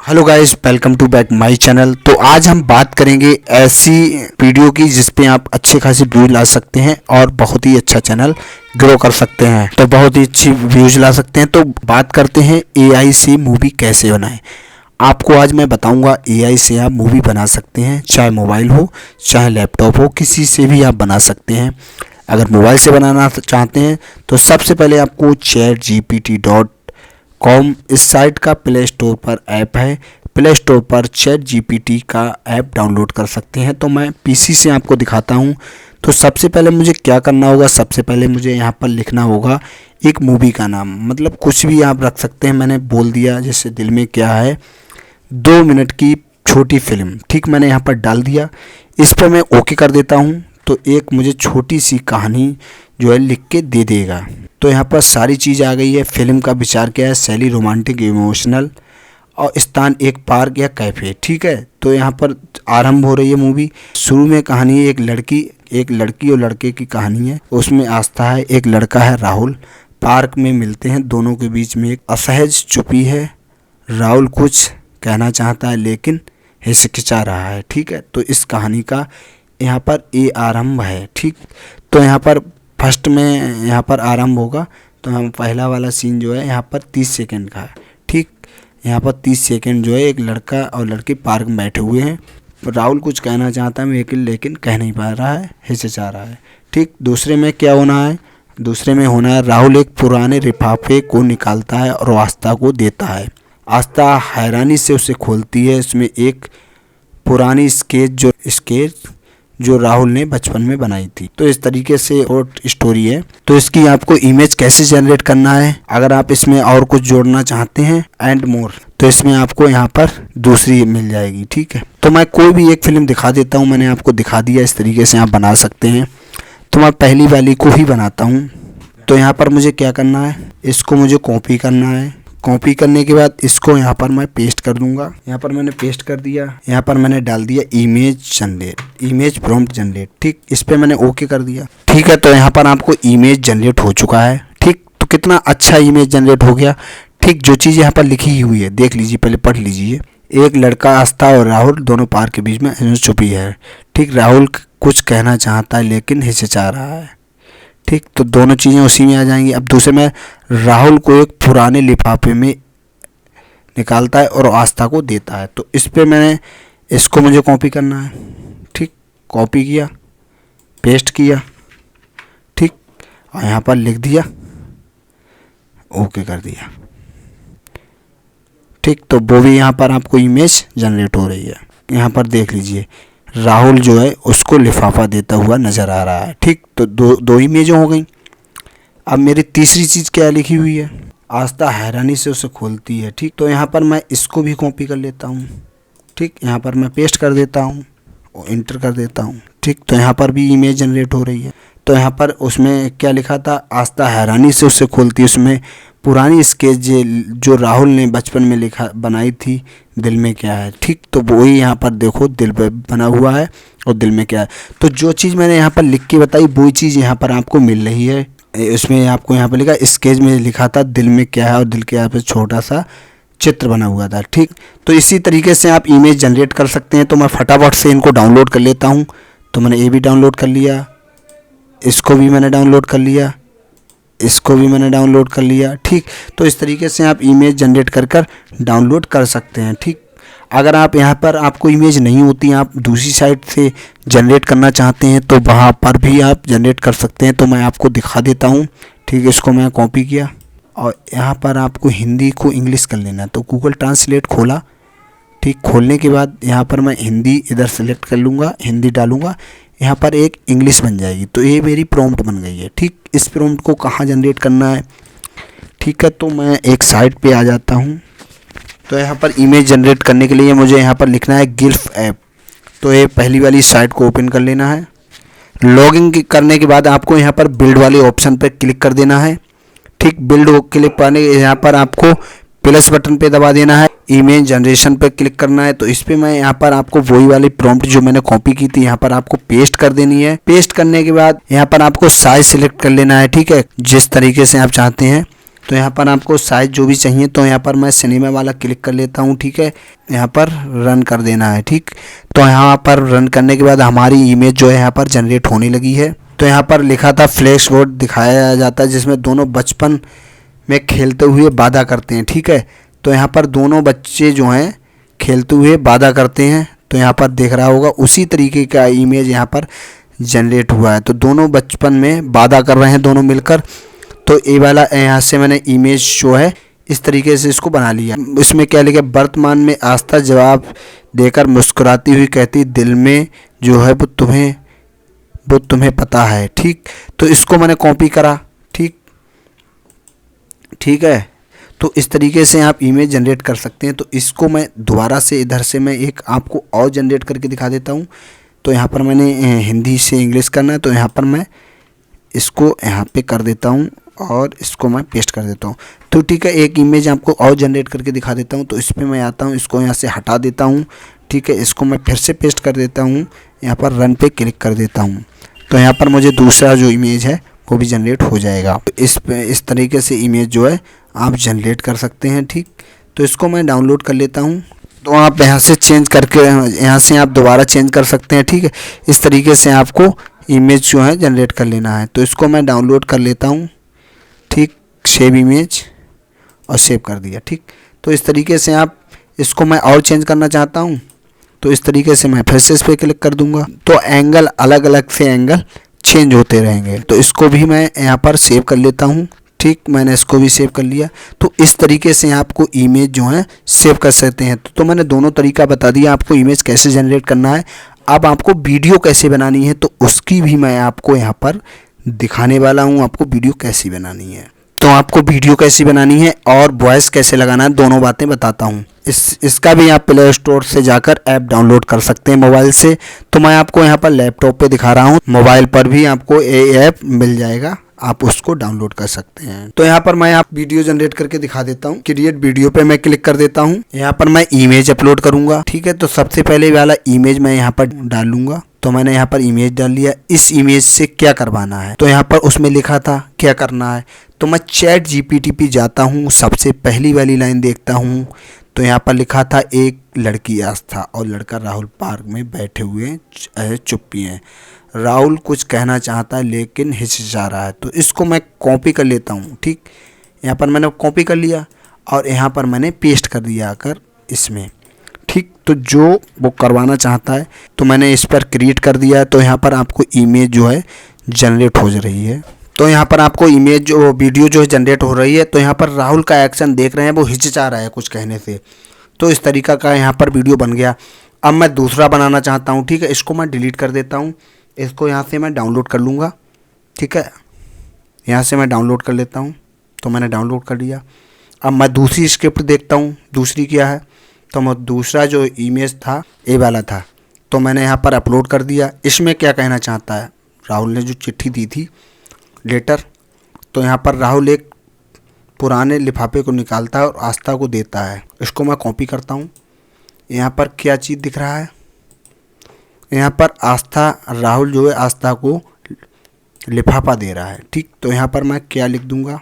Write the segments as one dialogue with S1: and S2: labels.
S1: Hello guys, welcome to back my channel. तो आज हम बात करेंगे ऐसी वीडियो की जिस पे आप अच्छे खासी व्यूज ला सकते हैं और बहुत ही अच्छा चैनल ग्रो कर सकते हैं। तो बहुत ही अच्छी व्यूज ला सकते हैं। तो बात करते हैं एआई से मूवी कैसे बनाएं। आपको आज मैं बताऊंगा एआई से आप मूवी बना सकते हैं, चाहे मोबाइल हो चाहे लैपटॉप हो, किसी से भी आप बना सकते हैं। अगर मोबाइल से बनाना चाहते हैं तो सबसे पहले आपको chatgpt.com इस साइट का प्ले स्टोर पर ऐप है। प्ले स्टोर पर ChatGPT का ऐप डाउनलोड कर सकते हैं। तो मैं पीसी से आपको दिखाता हूं। तो सबसे पहले मुझे क्या करना होगा, सबसे पहले मुझे यहां पर लिखना होगा एक मूवी का नाम, मतलब कुछ भी आप रख सकते हैं। मैंने बोल दिया जैसे दिल में क्या है, 2 मिनट की छोटी फिल्म। ठीक, मैंने यहाँ पर डाल दिया। इस पर मैं ओके कर देता हूँ। तो एक मुझे छोटी सी कहानी जो है लिख के दे देगा। तो यहाँ पर सारी चीज़ आ गई है। फिल्म का विचार क्या है, शैली रोमांटिक इमोशनल, और स्थान एक पार्क या कैफ़े। ठीक है, तो यहाँ पर आरंभ हो रही है मूवी। शुरू में कहानी है एक लड़की और लड़के की कहानी है। उसमें आस्था है, एक लड़का है राहुल, पार्क में मिलते हैं। दोनों के बीच में एक असहज चुप्पी है। राहुल कुछ कहना चाहता है लेकिन हिचकिचा रहा है। ठीक है, तो इस कहानी का यहाँ पर ये आरंभ है। ठीक, तो यहाँ पर फर्स्ट में यहाँ पर आरंभ होगा। तो हम पहला वाला सीन जो है यहाँ पर 30 सेकंड का है। ठीक, यहाँ पर 30 सेकंड जो है एक लड़का और लड़की पार्क में बैठे हुए हैं। राहुल कुछ कहना चाहता है लेकिन कह नहीं पा रहा है, हिचकिचा रहा है। ठीक, दूसरे में क्या होना है, दूसरे में होना है राहुल एक पुराने लिफाफे को निकालता है और आस्था को देता है। आस्था हैरानी से उसे खोलती है। इसमें एक पुरानी स्केच जो राहुल ने बचपन में बनाई थी। तो इस तरीके से और स्टोरी है। तो इसकी आपको इमेज कैसे जनरेट करना है, अगर आप इसमें और कुछ जोड़ना चाहते हैं एंड मोर, तो इसमें आपको यहाँ पर दूसरी मिल जाएगी। ठीक है, तो मैं कोई भी एक फिल्म दिखा देता हूँ। मैंने आपको दिखा दिया, इस तरीके से आप बना सकते हैं। तो मैं पहली वाली को ही बनाता हूँ। तो यहाँ पर मुझे क्या करना है, इसको मुझे कॉपी करना है। कॉपी करने के बाद इसको यहाँ पर मैं पेस्ट कर दूंगा। यहाँ पर मैंने पेस्ट कर दिया। यहाँ पर मैंने डाल दिया इमेज प्रॉम्प्ट जनरेट। ठीक, इस पे मैंने ओके कर दिया। ठीक है, तो यहाँ पर आपको इमेज जनरेट हो चुका है। ठीक, तो कितना अच्छा इमेज जनरेट हो गया। ठीक, जो चीज़ यहाँ पर लिखी हुई है देख लीजिए, पहले पढ़ लीजिए। एक लड़का, आस्था और राहुल दोनों पार्क के बीच में चुप्पी है। ठीक, राहुल कुछ कहना चाहता है लेकिन हिचकिचा रहा है। ठीक, तो दोनों चीज़ें उसी में आ जाएंगी। अब दूसरे में राहुल को एक पुराने लिफाफे में निकालता है और आस्था को देता है। तो इस पे मैंने इसको मुझे कॉपी करना है। ठीक, कॉपी किया, पेस्ट किया। ठीक, और यहाँ पर लिख दिया, ओके कर दिया। ठीक, तो वो भी यहाँ पर आपको इमेज जनरेट हो रही है। यहाँ पर देख लीजिए, राहुल जो है उसको लिफाफा देता हुआ नज़र आ रहा है। ठीक, तो दो इमेजें हो गई। अब मेरी तीसरी चीज़ क्या लिखी हुई है, आस्था हैरानी से उसे खोलती है। ठीक, तो यहाँ पर मैं इसको भी कॉपी कर लेता हूँ। ठीक, यहाँ पर मैं पेस्ट कर देता हूँ और इंटर कर देता हूँ। ठीक, तो यहाँ पर भी इमेज जनरेट हो रही है। तो यहाँ पर उसमें क्या लिखा था, आस्था हैरानी से उसे खोलती है। उसमें पुरानी स्केच जो राहुल ने बचपन में बनाई थी, दिल में क्या है। ठीक, तो वही यहाँ पर देखो दिल पे बना हुआ है और दिल में क्या है। तो जो चीज़ मैंने यहाँ पर लिख के बताई वही चीज़ यहाँ पर आपको मिल रही है। इसमें आपको यहाँ पर लिखा, स्केच में लिखा था दिल में क्या है और दिल के यहाँ पे छोटा सा चित्र बना हुआ था। ठीक, तो इसी तरीके से आप इमेज जनरेट कर सकते हैं। तो मैं फटाफट से इनको डाउनलोड कर लेता हूँ। तो मैंने ये भी डाउनलोड कर लिया, इसको भी मैंने डाउनलोड कर लिया, इसको भी मैंने डाउनलोड कर लिया। ठीक, तो इस तरीके से आप इमेज जनरेट कर डाउनलोड कर सकते हैं। ठीक, अगर आप यहाँ पर आपको इमेज नहीं होती, आप दूसरी साइट से जनरेट करना चाहते हैं तो वहाँ पर भी आप जनरेट कर सकते हैं। तो मैं आपको दिखा देता हूँ। ठीक, इसको मैं कॉपी किया और यहाँ पर आपको हिंदी को इंग्लिश कर लेना है। तो गूगल ट्रांसलेट खोला। ठीक, खोलने के बाद यहाँ पर मैं हिंदी इधर सेलेक्ट कर लूँगा, हिंदी डालूँगा, यहाँ पर एक इंग्लिश बन जाएगी। तो ये मेरी प्रॉम्प्ट बन गई है। ठीक, इस प्रॉम्प्ट को कहाँ जनरेट करना है। ठीक है, तो मैं एक साइट पे आ जाता हूँ। तो यहाँ पर इमेज जनरेट करने के लिए मुझे यहाँ पर लिखना है गिल्फ ऐप। तो ये पहली वाली साइट को ओपन कर लेना है। लॉगिन करने के बाद आपको यहाँ पर बिल्ड वाले ऑप्शन पर क्लिक कर देना है। ठीक, बिल्ड क्लिक करने यहाँ पर आपको प्लस बटन पे दबा देना है। इमेज जनरेशन पे क्लिक करना है। तो इस पे मैं यहाँ पर आपको वही वाली प्रॉम्प्ट जो मैंने कॉपी की थी यहाँ पर आपको पेस्ट कर देनी है। पेस्ट करने के बाद यहाँ पर आपको साइज सिलेक्ट कर लेना है। ठीक है, जिस तरीके से आप चाहते हैं तो यहाँ पर आपको साइज जो भी चाहिए, तो यहाँ पर मैं सिनेमा वाला क्लिक कर लेता हूँ। ठीक है, यहाँ पर रन कर देना है। ठीक, तो यहाँ पर रन करने के बाद हमारी इमेज जो है यहाँ पर जनरेट होने लगी है। तो यहाँ पर लिखा था फ्लैश बोर्ड दिखाया जाता है जिसमें दोनों बचपन में खेलते हुए वादा करते हैं। ठीक है, तो यहाँ पर दोनों बच्चे जो हैं खेलते हुए वादा करते हैं, तो यहाँ पर देख रहा होगा उसी तरीके का इमेज यहाँ पर जनरेट हुआ है। तो दोनों बचपन में वादा कर रहे हैं दोनों मिलकर। तो ये वाला यहाँ से मैंने इमेज जो है इस तरीके से इसको बना लिया। इसमें क्या लिखा, वर्तमान में आस्था जवाब देकर मुस्कुराती हुई कहती, दिल में जो है वो तुम्हें पता है। ठीक, तो इसको मैंने कॉपी करा। ठीक है, तो इस तरीके से आप इमेज जनरेट कर सकते हैं। तो इसको मैं दोबारा से इधर से मैं एक आपको और जनरेट करके दिखा देता हूँ। तो यहाँ पर मैंने हिंदी से इंग्लिश करना है, तो यहाँ पर मैं इसको यहाँ पे कर देता हूँ और इसको मैं पेस्ट कर देता हूँ। तो ठीक है, एक इमेज आपको और जनरेट करके दिखा देता हूँ। तो इस पर मैं आता हूँ, इसको यहाँ से हटा देता हूँ। ठीक है, इसको मैं फिर से पेस्ट कर देता हूँ, यहाँ पर रन पे क्लिक कर देता हूँ। तो यहाँ पर मुझे दूसरा जो इमेज है वो भी जनरेट हो जाएगा। तो इस तरीके से इमेज जो है आप जनरेट कर सकते हैं। ठीक, तो इसको मैं डाउनलोड कर लेता हूँ। तो आप यहाँ से चेंज करके यहाँ से आप दोबारा चेंज कर सकते हैं। ठीक है, इस तरीके से आपको इमेज जो है जनरेट कर लेना है। तो इसको मैं डाउनलोड कर लेता हूँ। ठीक, सेव इमेज और सेव कर दिया। ठीक, तो इस तरीके से आप इसको मैं और चेंज करना चाहता हूँ, तो इस तरीके से मैं फिर से इस पर क्लिक कर दूँगा। तो एंगल अलग अलग से एंगल चेंज होते रहेंगे। तो इसको भी मैं यहाँ पर सेव कर लेता हूँ। ठीक, मैंने इसको भी सेव कर लिया। तो इस तरीके से आपको इमेज जो है सेव कर सकते हैं। तो मैंने दोनों तरीका बता दिया आपको इमेज कैसे जनरेट करना है। अब आपको वीडियो कैसे बनानी है तो उसकी भी मैं आपको यहाँ पर दिखाने वाला हूँ, आपको वीडियो कैसी बनानी है। तो आपको वीडियो कैसी बनानी है और वॉइस कैसे लगाना है, दोनों बातें बताता हूँ। इसका भी आप प्ले स्टोर से जाकर ऐप डाउनलोड कर सकते हैं मोबाइल से। तो मैं आपको यहाँ पर लैपटॉप पे दिखा रहा हूँ, मोबाइल पर भी आपको ये ऐप मिल जाएगा, आप उसको डाउनलोड कर सकते हैं। तो यहाँ पर मैं आप वीडियो जनरेट करके दिखा देता हूँ। क्रिएट वीडियो पे मैं क्लिक कर देता हूँ। यहाँ पर मैं इमेज अपलोड करूँगा। ठीक है, तो सबसे पहले वाला इमेज मैं यहाँ पर डाल लूँगा। तो मैंने यहाँ पर इमेज डाल लिया। इस इमेज से क्या करवाना है, तो यहाँ पर उसमें लिखा था क्या करना है। तो मैं चैट जीपीटी पे जाता हूँ, सबसे पहली वाली लाइन देखता हूँ। तो यहाँ पर लिखा था एक लड़की आस्था और लड़का राहुल पार्क में बैठे हुए चुप्पी हैं। राहुल कुछ कहना चाहता है लेकिन हिचकिचा रहा है। तो इसको मैं कॉपी कर लेता हूँ। ठीक, यहाँ पर मैंने कॉपी कर लिया और यहाँ पर मैंने पेस्ट कर दिया आकर इसमें। ठीक, तो जो वो करवाना चाहता है तो मैंने इस पर क्रिएट कर दिया है। तो यहाँ पर आपको इमेज जो है जनरेट हो रही है। तो यहाँ पर आपको इमेज जो वीडियो जो है जनरेट हो रही है। तो यहाँ पर राहुल का एक्शन देख रहे हैं, वो हिचकिचा रहा है कुछ कहने से। तो इस तरीका का यहाँ पर वीडियो बन गया। अब मैं दूसरा बनाना चाहता हूँ। ठीक है, इसको मैं डिलीट कर देता हूँ। इसको यहाँ से मैं डाउनलोड कर लूँगा। ठीक है, यहाँ से मैं डाउनलोड कर लेता हूँ। तो मैंने डाउनलोड कर लिया। अब मैं दूसरी स्क्रिप्ट देखता हूँ, दूसरी क्या है। तो मैं दूसरा जो इमेज था ये वाला था, तो मैंने यहाँ पर अपलोड कर दिया। इसमें क्या कहना चाहता है, राहुल ने जो चिट्ठी दी थी लेटर, तो यहाँ पर राहुल एक पुराने लिफाफे को निकालता है और आस्था को देता है। इसको मैं कॉपी करता हूँ। यहाँ पर क्या चीज़ दिख रहा है, यहाँ पर आस्था, राहुल जो है आस्था को लिफाफा दे रहा है। ठीक, तो यहाँ पर मैं क्या लिख दूँगा,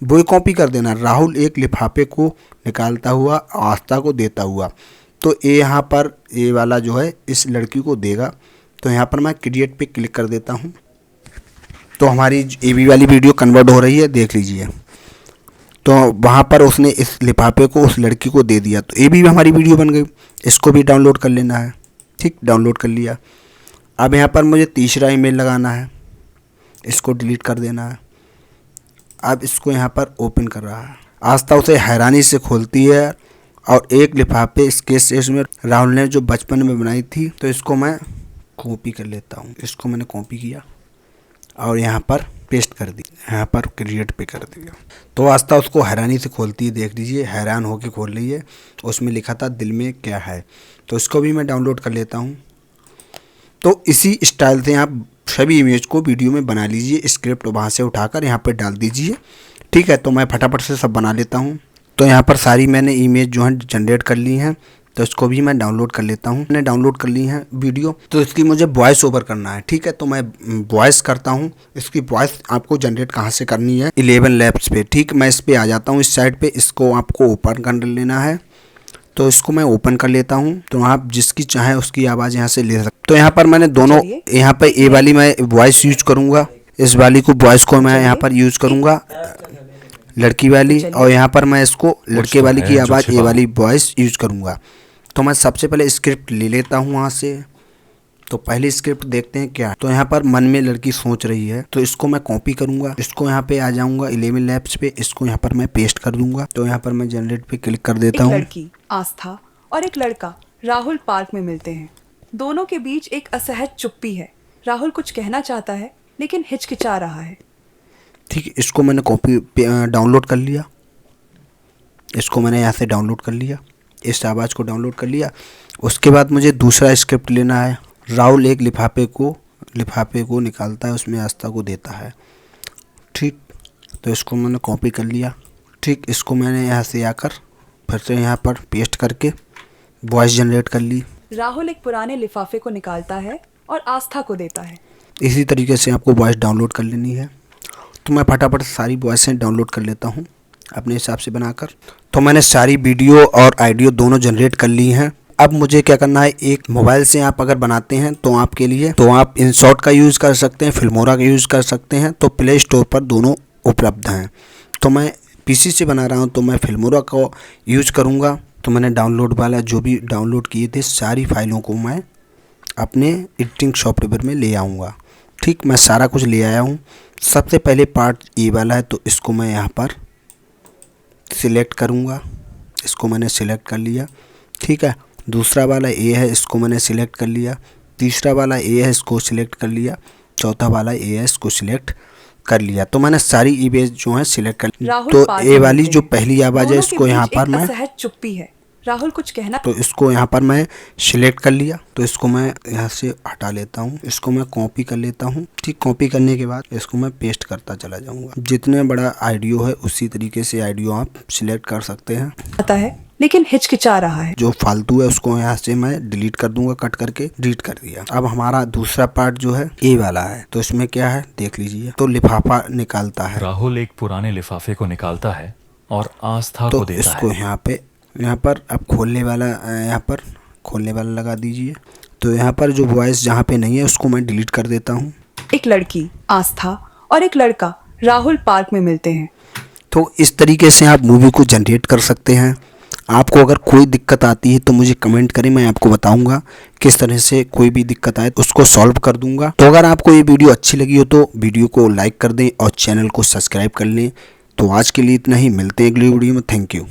S1: वो कॉपी कर देना, राहुल एक लिफाफे को निकालता हुआ आस्था को देता हुआ। तो ये यहाँ पर ये वाला जो है इस लड़की को देगा। तो यहाँ पर मैं क्रिएट पे क्लिक कर देता हूँ। तो हमारी ये भी वाली वीडियो कन्वर्ट हो रही है, देख लीजिए। तो वहाँ पर उसने इस लिफाफे को उस लड़की को दे दिया। तो ये भी हमारी वीडियो बन गई। इसको भी डाउनलोड कर लेना है। ठीक, डाउनलोड कर लिया। अब यहाँ पर मुझे तीसरा ईमेल लगाना है, इसको डिलीट कर देना है। अब इसको यहाँ पर ओपन कर रहा है। आस्था उसे हैरानी से खोलती है और एक लिफाफे इसके शेष में राहुल ने जो बचपन में बनाई थी। तो इसको मैं कॉपी कर लेता हूँ। इसको मैंने कॉपी किया और यहाँ पर पेस्ट कर दी, यहाँ पर क्रिएट पे कर दिया। तो आस्था उसको हैरानी से खोलती है, देख लीजिए, हैरान होकर खोल रही है। उसमें लिखा था दिल में क्या है। तो इसको भी मैं डाउनलोड कर लेता हूँ। तो इसी स्टाइल से आप सभी इमेज को वीडियो में बना लीजिए। स्क्रिप्ट वहाँ से उठाकर यहाँ पर डाल दीजिए। ठीक है, तो मैं फटाफट से सब बना लेता हूँ। तो यहाँ पर सारी मैंने इमेज जो है जनरेट कर ली हैं, तो इसको भी मैं डाउनलोड कर लेता हूँ। मैंने डाउनलोड कर ली है वीडियो, तो इसकी मुझे वॉइस ओवर करना है। ठीक है, तो मैं वॉइस करता हूँ। इसकी वॉइस आपको जनरेट कहाँ से करनी है, 11 लैब्स पे। ठीक, मैं इस पे आ जाता हूँ, इस साइड पे। इसको आपको ओपन कर लेना है, तो इसको मैं ओपन कर लेता हूँ। तो आप जिसकी चाहे उसकी आवाज़ यहाँ से ले सकते। तो यहाँ पर मैंने दोनों, यहाँ पर ए वाली मैं वॉइस यूज करूँगा, इस वाली को वॉइस को मैं यहाँ पर यूज करूँगा लड़की वाली, और यहाँ पर मैं इसको लड़के वाली की आवाज़ ए वाली वॉइस यूज करूँगा। तो मैं सबसे पहले स्क्रिप्ट ले लेता हूँ वहाँ से। तो पहली स्क्रिप्ट देखते हैं क्या। तो यहाँ पर मन में लड़की सोच रही है, तो इसको मैं कॉपी करूँगा। इसको यहाँ पे आ जाऊँगा 11 लैब्स पे, इसको यहाँ पर मैं पेस्ट कर दूँगा। तो यहाँ पर मैं जनरेट पे क्लिक कर देता हूँ।
S2: एक लड़की आस्था और एक लड़का राहुल पार्क में मिलते हैं। दोनों के बीच एक असहज चुप्पी है। राहुल कुछ कहना चाहता है लेकिन हिचकिचा रहा है।
S1: ठीक, इसको मैंने कॉपी डाउनलोड कर लिया। इसको मैंने यहाँ से डाउनलोड कर लिया, इस आवाज़ को डाउनलोड कर लिया। उसके बाद मुझे दूसरा स्क्रिप्ट लेना है। राहुल एक लिफाफे को निकालता है, उसमें आस्था को देता है। ठीक, तो इसको मैंने कॉपी कर लिया। ठीक, इसको मैंने यहाँ से आकर फिर से यहाँ पर पेस्ट करके वॉइस जनरेट कर ली।
S2: राहुल एक पुराने लिफाफे को निकालता है और आस्था को देता है।
S1: इसी तरीके से आपको वॉइस डाउनलोड कर लेनी है। तो मैं फटाफट सारी वॉइसें डाउनलोड कर लेता हूँ अपने हिसाब से बनाकर। तो मैंने सारी वीडियो और ऑडियो दोनों जनरेट कर ली हैं। अब मुझे क्या करना है, एक मोबाइल से आप अगर बनाते हैं तो आपके लिए, तो आप InShot का यूज़ कर सकते हैं, फिल्मोरा का यूज़ कर सकते हैं। तो प्ले स्टोर पर दोनों उपलब्ध हैं। तो मैं PC से बना रहा हूँ, तो मैं फिल्मोरा का यूज़ करूँगा। तो मैंने डाउनलोड वाला जो भी डाउनलोड किए थे सारी फाइलों को मैं अपने एडिटिंग सॉफ्टवेयर में ले आऊँगा। ठीक, मैं सारा कुछ ले आया हूँ। सबसे पहले पार्ट ये वाला है, तो इसको मैं यहाँ पर सिलेक्ट करूँगा। इसको मैंने सिलेक्ट कर लिया। ठीक है, दूसरा वाला ए है, इसको मैंने सिलेक्ट कर लिया। तीसरा वाला ए है, इसको सिलेक्ट कर लिया। चौथा वाला ए है, इसको सिलेक्ट कर लिया। तो मैंने सारी इमेज जो है सिलेक्ट कर ली। तो ए वाली जो पहली आवाज़ है, इसको यहाँ पर मैं,
S2: चुप्पी है, राहुल कुछ कहना,
S1: तो इसको यहाँ पर मैं सिलेक्ट कर लिया। तो इसको मैं यहाँ से हटा लेता हूँ, इसको मैं कॉपी कर लेता हूँ। ठीक, कॉपी करने के बाद इसको मैं पेस्ट करता चला जाऊँगा। जितने बड़ा ऑडियो है उसी तरीके से ऑडियो आप सिलेक्ट कर सकते हैं।
S2: आता है लेकिन हिचकिचा रहा है।
S1: जो फालतू है उसको यहाँ से मैं डिलीट कर दूंगा, कट करके डिलीट कर दिया। अब हमारा दूसरा पार्ट जो है ए वाला है। तो इसमें क्या है देख लीजिए। तो लिफाफा निकालता है,
S3: राहुल एक पुराने लिफाफे को निकालता है और आस्था
S1: तो
S3: को देता
S1: इसको
S3: है।
S1: यहाँ पर अब खोलने वाला, यहाँ पर खोलने वाला लगा दीजिए। तो यहाँ पर जो वॉइस जहाँ पे नहीं है उसको मैं डिलीट कर देता हूँ।
S2: एक लड़की आस्था और एक लड़का राहुल पार्क में मिलते हैं।
S1: तो इस तरीके से आप मूवी को जनरेट कर सकते हैं। आपको अगर कोई दिक्कत आती है तो मुझे कमेंट करें, मैं आपको बताऊंगा किस तरह से कोई भी दिक्कत आए उसको सॉल्व कर दूंगा। तो अगर आपको ये वीडियो अच्छी लगी हो तो वीडियो को लाइक कर दें और चैनल को सब्सक्राइब कर लें। तो आज के लिए इतना ही, मिलते हैं अगली वीडियो में। Thank you.